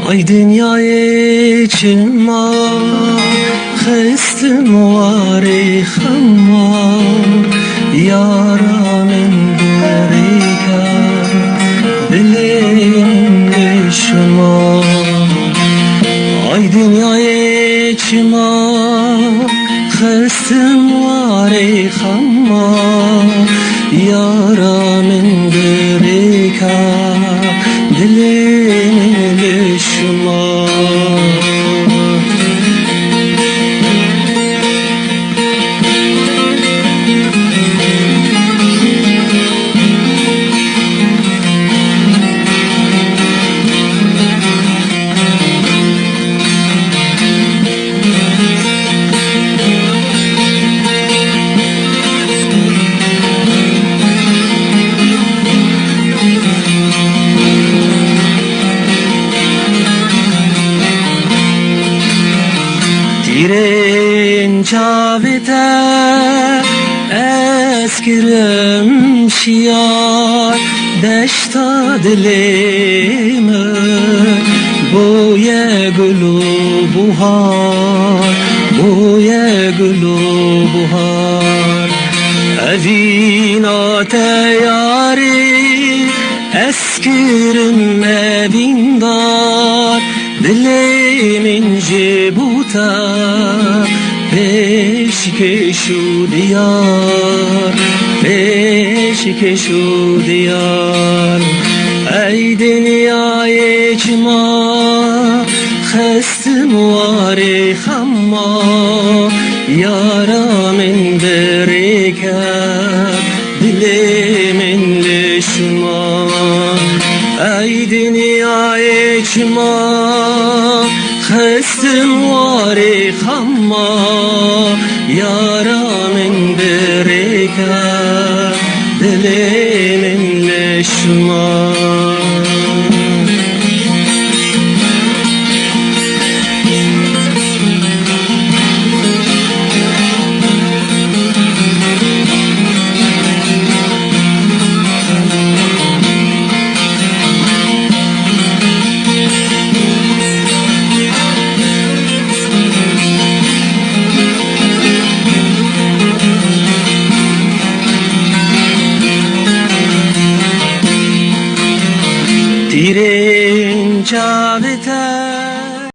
Ay dünyayı çılma Xestim wari xamma Yaramın derika Dilim düşma Ay dünyayı çılma Xestim wari xamma Yaramın derika Dilim düşma Diren çavete eskirim şiar Deşta dilimi Boye gülü buhar Boye gülü buhar Evina teyari Eskirim evindar Dilimin cibuta Peşkeşu diyar Peşkeşu diyar Ey dünyayı cima Xestim wari xamma Yaramın beriket Dilimin lişma Ey dünyayı cima Xestim wari xamma Yaramın beriket Dilimin lişma